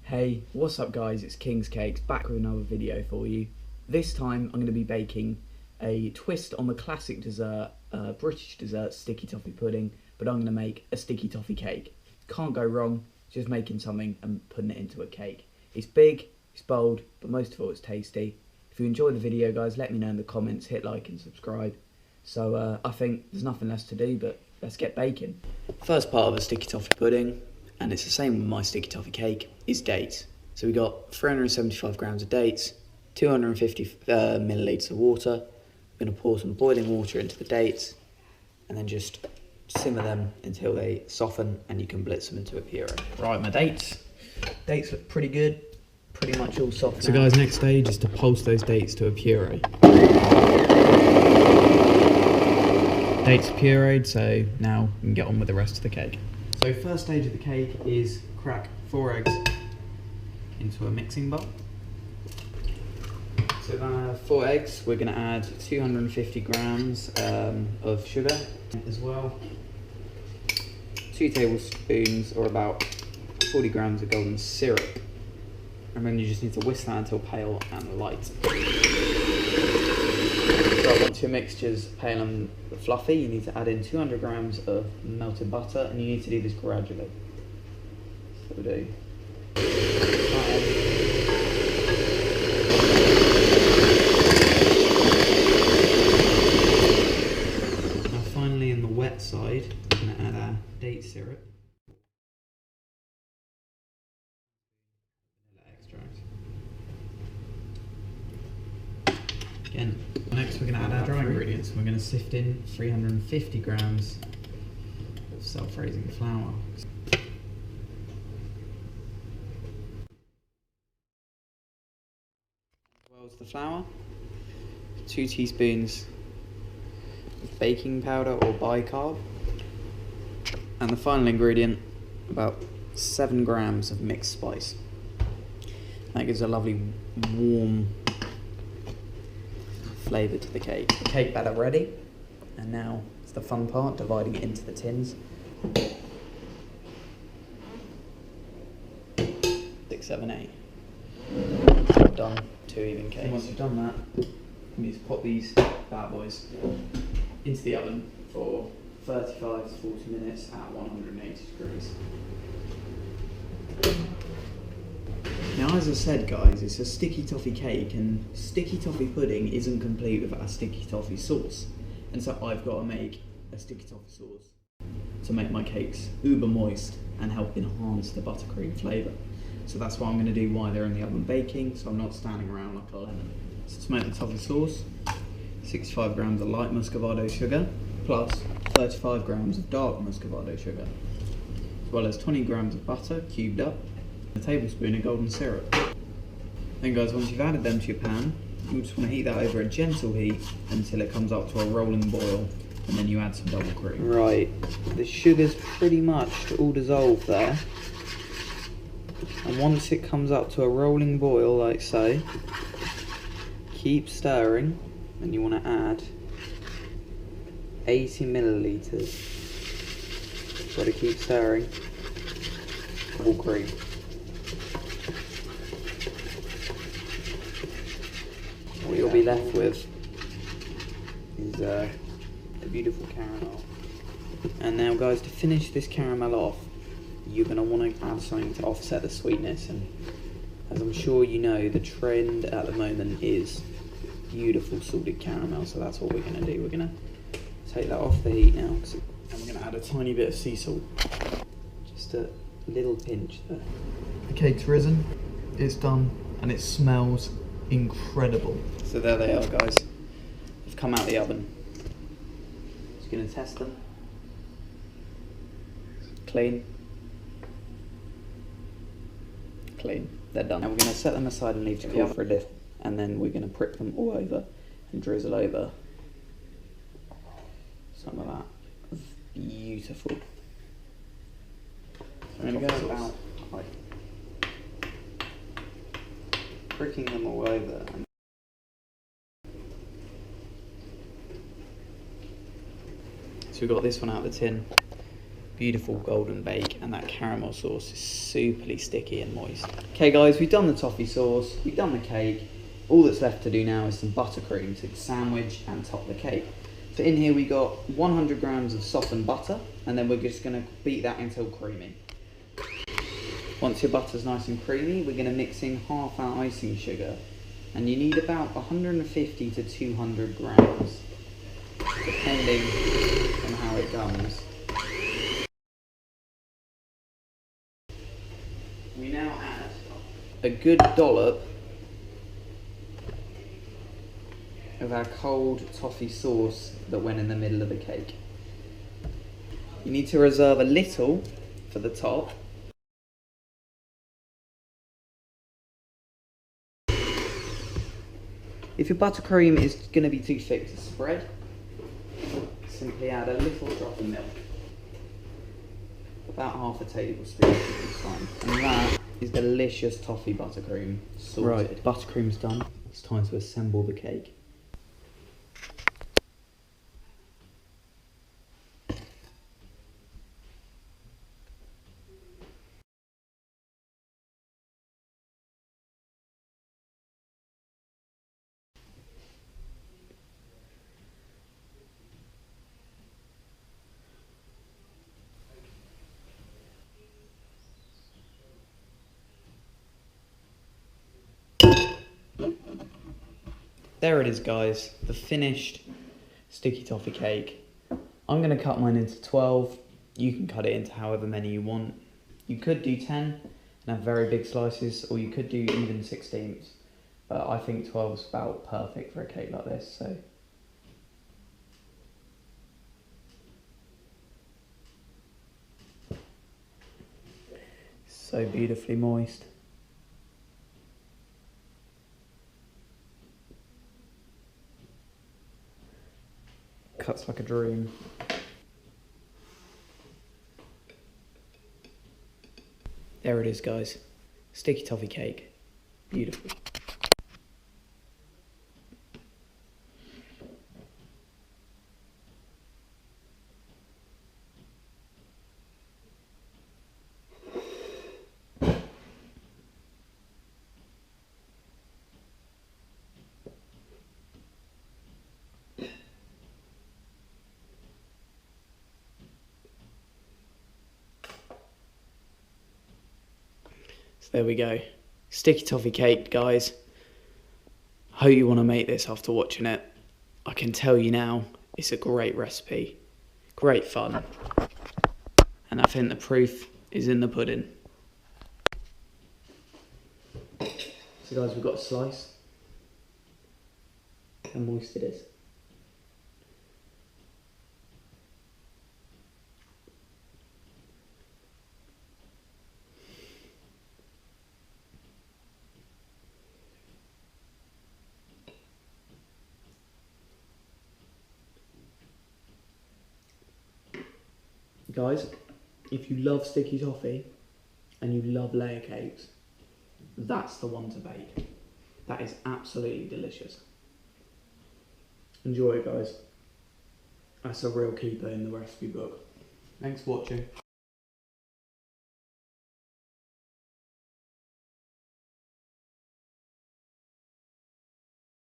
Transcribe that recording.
Hey, what's up guys, it's King's Cakes back with another video for you. This time I'm going to be baking a twist on the classic dessert, British dessert, sticky toffee pudding, but I'm going to make a sticky toffee cake. Can't go wrong, just making something and putting it into a cake. It's big, it's bold, but most of all it's tasty. If you enjoy the video guys, let me know in the comments, hit like and subscribe. So I think there's nothing less to do, but let's get baking. First part of a sticky toffee pudding, and it's the same with my sticky toffee cake, is dates. So we got 375 grams of dates, 250 millilitres of water. I'm going to pour some boiling water into the dates and then just simmer them until they soften and you can blitz them into a puree. Right, my dates look pretty good, pretty much all soft. So guys, next stage is to pulse those dates to a puree. Dates are pureed, so now we can get on with the rest of the cake. So first stage of the cake is crack 4 eggs into a mixing bowl. So 4 eggs, we're going to add 250 grams of sugar as well, 2 tablespoons or about 40 grams of golden syrup, and then you just need to whisk that until pale and light. So once your mixture's pale and fluffy, you need to add in 200 grams of melted butter, and you need to do this gradually. So we'll do. Now finally, in the wet side, we're going to add our date syrup. Again, next we're going to add our dry ingredients. We're going to sift in 350 grams of self-raising flour. As well as the flour, 2 teaspoons of baking powder or bicarb, and the final ingredient, about 7 grams of mixed spice. That gives a lovely warm flavour to the cake. The cake batter ready, and now it's the fun part, dividing it into the tins. 6, 7, 8. Done 2 even cakes. And once you've done that, you need to pop these bad boys into the oven for 35 to 40 minutes at 180 degrees. Now, as I said guys, it's a sticky toffee cake, and sticky toffee pudding isn't complete without a sticky toffee sauce. And so I've got to make a sticky toffee sauce to make my cakes uber moist and help enhance the buttercream flavour. So that's what I'm going to do while they're in the oven baking, so I'm not standing around like a lemon. So to make the toffee sauce, 65 grams of light muscovado sugar, plus 35 grams of dark muscovado sugar, as well as 20 grams of butter cubed up, a tablespoon of golden syrup. Then guys, once you've added them to your pan, you just want to heat that over a gentle heat until it comes up to a rolling boil, and then you add some double cream. Right, the sugar's pretty much all dissolved there, and once it comes up to a rolling boil like so, keep stirring, and you want to add 80 millilitres. Got to keep stirring. Double cream. What you'll be left with is a beautiful caramel. And now guys, to finish this caramel off, you're going to want to add something to offset the sweetness, and as I'm sure you know, the trend at the moment is beautiful salted caramel, so that's what we're going to do. We're going to take that off the heat now, and we're going to add a tiny bit of sea salt, just a little pinch there. The cake's risen, it's done, and it smells incredible. So there they are guys, they've come out the oven. Just going to test them. Clean, they're done. Now we're going to set them aside and leave to cool for a little, and then we're going to prick them all over and drizzle over some of that beautiful. So I'm going to go about like pricking them all over. So we've got this one out of the tin. Beautiful golden bake, and that caramel sauce is superly sticky and moist. Okay guys, we've done the toffee sauce, we've done the cake. All that's left to do now is some buttercream to sandwich and top the cake. So in here we got 100 grams of softened butter, and then we're just going to beat that until creamy. Once your butter's nice and creamy, we're going to mix in half our icing sugar, and you need about 150 to 200 grams, depending on how it comes. We now add a good dollop of our cold toffee sauce that went in the middle of the cake. You need to reserve a little for the top. If your buttercream is going to be too thick to spread, simply add a little drop of milk. About half a tablespoon should be fine. And that is delicious toffee buttercream sorted. Right, buttercream's done. It's time to assemble the cake. There it is guys, the finished sticky toffee cake. I'm going to cut mine into 12, you can cut it into however many you want. You could do 10 and have very big slices, or you could do even 16ths, but I think 12 is about perfect for a cake like this. So beautifully moist. Cuts like a dream. There it is guys, sticky toffee cake, beautiful. So there we go, sticky toffee cake guys. Hope you want to make this after watching it. I can tell you now, it's a great recipe, great fun, and I think the proof is in the pudding. So guys, we've got a slice. How moist it is. Guys, if you love sticky toffee and you love layer cakes, that's the one to bake. That is absolutely delicious. Enjoy it guys. That's a real keeper in the recipe book. Thanks for watching.